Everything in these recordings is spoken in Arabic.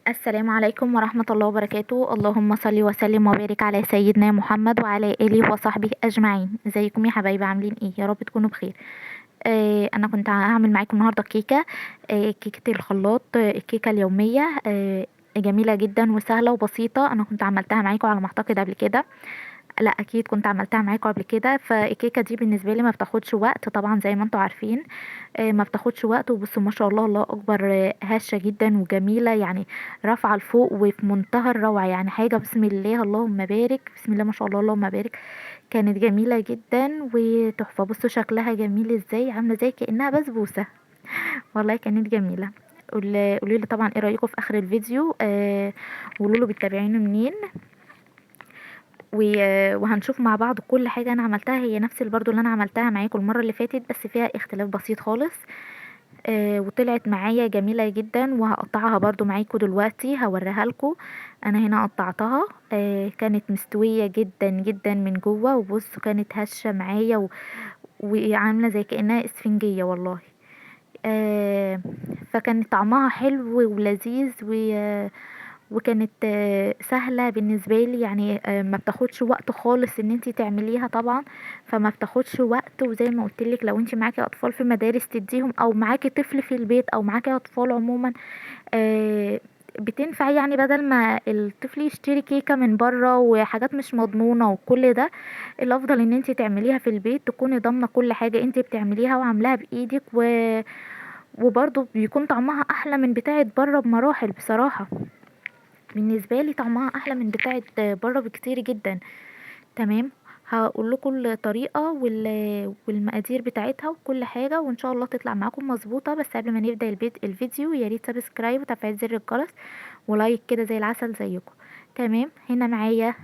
السلام عليكم ورحمة الله وبركاته. اللهم صل وسلم وبارك على سيدنا محمد وعلى آله وصحبه أجمعين. ازيكم يا حبايبي؟ عاملين ايه؟ يا رب تكونوا بخير. انا كنت هعمل معاكم النهارده كيكة. كيكة الخلاط، الكيكة اليومية. جميلة جدا وسهلة وبسيطة. انا كنت عملتها معاكم على ما اعتقد قبل كده. لا، اكيد كنت عملتها معاكم قبل كده. فالكيكه دي بالنسبه لي ما بتاخدش وقت طبعا زي ما انتم عارفين. ما بتاخدش وقت. وبصوا ما شاء الله، الله اكبر، هشه جدا وجميله يعني. رافعه لفوق وفي منتهى الروعه، يعني حاجه بسم الله اللهم بارك، بسم الله ما شاء الله اللهم بارك. كانت جميله جدا وتحفه. بصوا شكلها جميل ازاي، عامله زي كانها بسبوسه. والله كانت جميله. قولوا لي طبعا ايه رايكم في اخر الفيديو. قولوا له بتتابعيني منين. وهنشوف مع بعض كل حاجة انا عملتها هي نفس برضو اللي انا عملتها معاكم المرة اللي فاتت، بس فيها اختلاف بسيط خالص. وطلعت معايا جميلة جدا، وهقطعها برضو معاكم دلوقتي هوريها لكم. انا هنا قطعتها. كانت مستوية جدا جدا من جوه، وبص كانت هشة معايا وعاملة زي كأنها اسفنجية والله. آه فكان طعمها حلو ولذيذ وكانت سهلة بالنسبة لي يعني. ما بتاخدش وقت خالص ان انتي تعمليها طبعا. فما بتاخدش وقت. وزي ما قلتلك لو انتي معاكي اطفال في مدارس تديهم، او معاكي طفل في البيت، او معاكي اطفال عموما. آه، بتنفع يعني بدل ما الطفل يشتري كيكة من بره وحاجات مش مضمونة وكل ده. الافضل ان انتي تعمليها في البيت، تكوني ضامنة كل حاجة انتي بتعمليها وعاملاها بايدك وبرضه بيكون طعمها احلى من بتاعة بره بمراحل بصراحة. بالنسبه لي طعمها احلى من بتاعه بره بكتير جدا. تمام. هقول لكم الطريقه والمقادير بتاعتها وكل حاجه، وان شاء الله تطلع معاكم مظبوطه. بس قبل ما نبدا الفيديو يا ريت سبسكرايب وتفعيل زر الجرس ولايك كده زي العسل زيكم. تمام. هنا معايا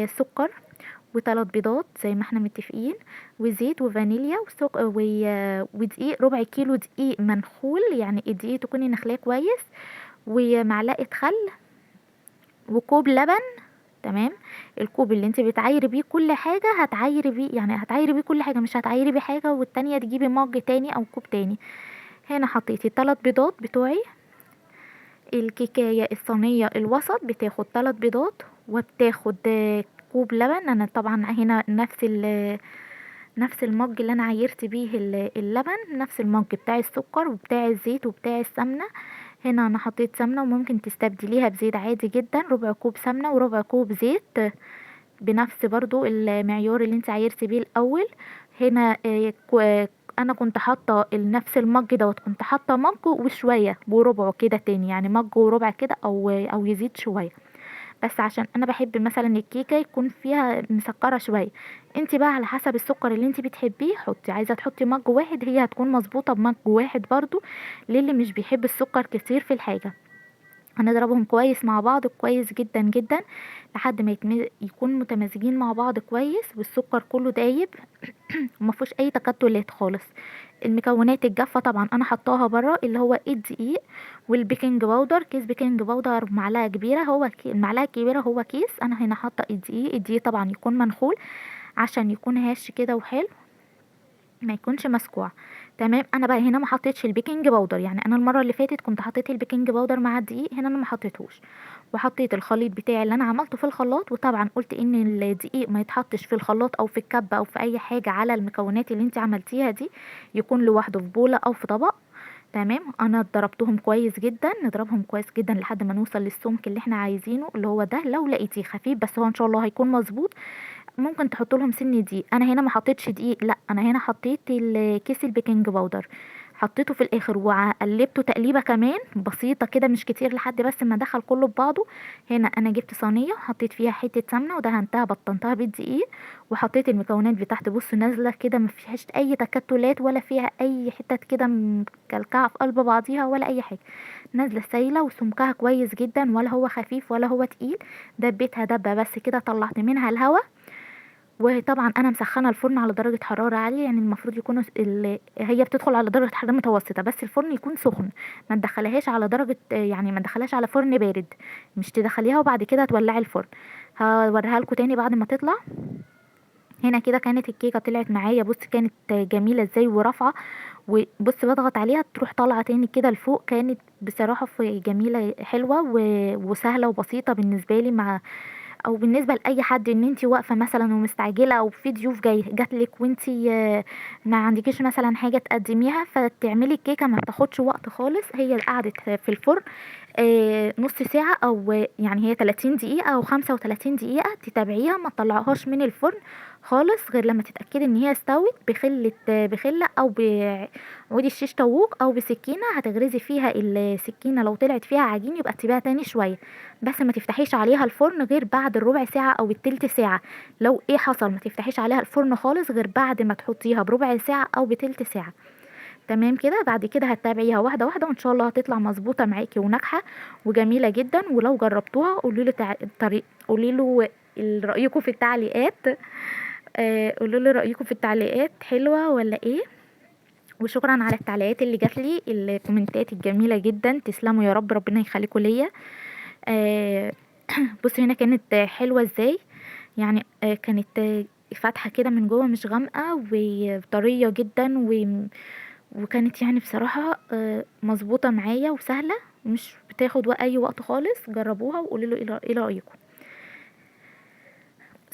سكر وثلاث بيضات زي ما احنا متفقين، وزيت وفانيليا ودقيق، ربع كيلو دقيق منخول، يعني الدقيق تكوني نخلاه كويس، ومعلقه خل، وكوب لبن. تمام. الكوب اللي انت بتعايري بيه كل حاجة هتعايري بيه، يعني هتعايري بيه كل حاجة، مش هتعايري بيه حاجة والتانية تجيبي مج تاني او كوب تاني. هنا حطيتي 3 بيضات بتوعي. الكيكاية الصينية الوسط بتاخد 3 بيضات، وبتاخد كوب لبن. انا طبعا هنا نفس المج اللي انا عايرت بيه اللبن، نفس المج بتاع السكر وبتاع الزيت وبتاع السمنة. هنا انا حطيت سمنة، وممكن تستبدليها بزيت عادي جدا. ربع كوب سمنة وربع كوب زيت، بنفس برضو المعيار اللي انت عايرتي بيه الاول. هنا انا كنت حاطه نفس المج دوت، كنت حاطه مج وشويه وربعه كده تاني، يعني مج وربع كده او يزيد شويه. بس عشان انا بحب مثلا الكيكه يكون فيها مسكره شويه. انت بقى على حسب السكر اللي انت بتحبيه حطي. عايزه تحطي مج واحد هي هتكون مظبوطه بمج واحد برضو، للي مش بيحب السكر كتير في الحاجه. هنضربهم كويس مع بعض كويس جدا جدا لحد ما يكون متمازجين مع بعض كويس، والسكر كله دايب وما فيهوش اي تكتلات خالص. المكونات الجافه طبعا انا حطاها بره، اللي هو الدقيق والبيكنج باودر. كيس بيكنج باودر معلقه كبيره، المعلقه الكبيره هو كيس. انا هنا حاطه الدقيق طبعا يكون منخول عشان يكون هش كده وحلو، ما يكونش مسكوع. تمام. انا بقى هنا ما حطيتش البيكنج باودر، يعني انا المره اللي فاتت كنت حطيت البيكنج باودر مع الدقيق، هنا انا ما حطيتهوش. وحطيت الخليط بتاعي اللي انا عملته في الخلاط. وطبعا قلت ان الدقيق ما يتحطش في الخلاط او في الكبه او في اي حاجه على المكونات اللي انت عملتيها دي، يكون لوحده في بوله او في طبق. تمام. انا ضربتهم كويس جدا، نضربهم كويس جدا لحد ما نوصل للسمك اللي احنا عايزينه، اللي هو ده. لو لقيتيه خفيف بس هو ان شاء الله هيكون مظبوط، ممكن تحط لهم سن دقيق. انا هنا ما حطيتش دقيق، لا انا هنا حطيت كيس البيكنج باودر، حطيته في الاخر وقلبته تقليبه كمان بسيطه كده مش كتير لحد بس ما دخل كله ببعضه. هنا انا جبت صينيه حطيت فيها حته سمنه ودهنتها بطنتها بالدقيق، وحطيت المكونات بتاعت بص نازله كده ما فيهاش اي تكتلات ولا فيها اي حتت كده مكلكعه في قلب بعضيها ولا اي حاجه. نازله سايله وسمكها كويس جدا، ولا هو خفيف ولا هو تقيل. دبيتها دبه بس كده طلعت منها الهواء. وطبعا انا مسخنه الفرن على درجه حراره عاليه، يعني المفروض يكون هي بتدخل على درجه حراره متوسطه، بس الفرن يكون سخن. ما تدخليهاش على درجه، يعني ما تدخليهاش على فرن بارد، مش تدخليها وبعد كده تولعي الفرن. هوريها لكم تاني بعد ما تطلع. هنا كده كانت الكيكه طلعت معايا، بص كانت جميله ازاي ورافعه وبص بضغط عليها تروح طالعة تاني كده لفوق. كانت بصراحة في جميلة حلوة وسهلة وبسيطة بالنسبة لي، مع او بالنسبه لاي حد، ان انت واقفه مثلا ومستعجله، او في ضيوف جاتلك وانت ما عندكيش مثلا حاجه تقدميها، فتعملي الكيكه ما بتاخدش وقت خالص. هي قعدت في الفرن نص ساعه، او يعني هي 30 دقيقه او 35 دقيقه، تتابعيها ما تطلعهاش من الفرن خالص غير لما تتاكدي ان هي استوت. بخله او بعودي الشيش طاووق او بسكينه، هتغرزي فيها السكينه، لو طلعت فيها عجين يبقى تسيبيها تاني شويه، بس ما تفتحيش عليها الفرن غير بعد الربع ساعة او التلت ساعة. لو ايه حصل، ما تفتحيش عليها الفرن خالص غير بعد ما تحطيها بربع ساعة او بتلت ساعة. تمام كده. بعد كده هتتابعيها واحدة واحدة، وان شاء الله هتطلع مظبوطة معاكي وناجحة وجميلة جدا. ولو جربتوها قولوا لي الطريق، قولي له رأيكم في التعليقات. قولوا لي رأيكم في التعليقات حلوة ولا ايه. وشكرا على التعليقات اللي جات لي، الكومنتات الجميلة جدا، تسلموا يا رب، ربنا يخليكم ليا. آه، بصي هنا كانت حلوة ازاي، يعني كانت فاتحة كده من جوه، مش غامقة، وطرية جدا وكانت يعني بصراحة مظبوطة معايا وسهلة، مش بتاخد اي وقت خالص. جربوها وقولوا له ايه رأيكم.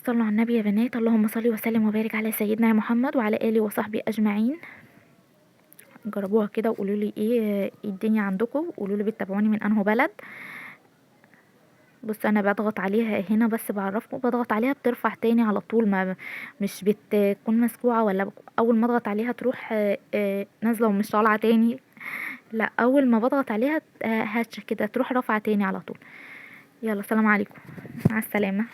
صلوا على النبي يا بنات، اللهم صل وسلم وبارك على سيدنا محمد وعلى آله وصحبه أجمعين. جربوها كده وقولوا لي ايه الدنيا عندكم، وقولوا لي بتتابعوني من انه بلد. بص انا بضغط عليها هنا بس بعرفكم، بضغط عليها بترفع تاني على طول، ما مش بتكون مسكوعة، ولا اول ما اضغط عليها تروح نازلة ومش طالعة تاني. لا، اول ما بضغط عليها هاتش كده تروح رافعة تاني على طول. يلا سلام عليكم، مع السلامة.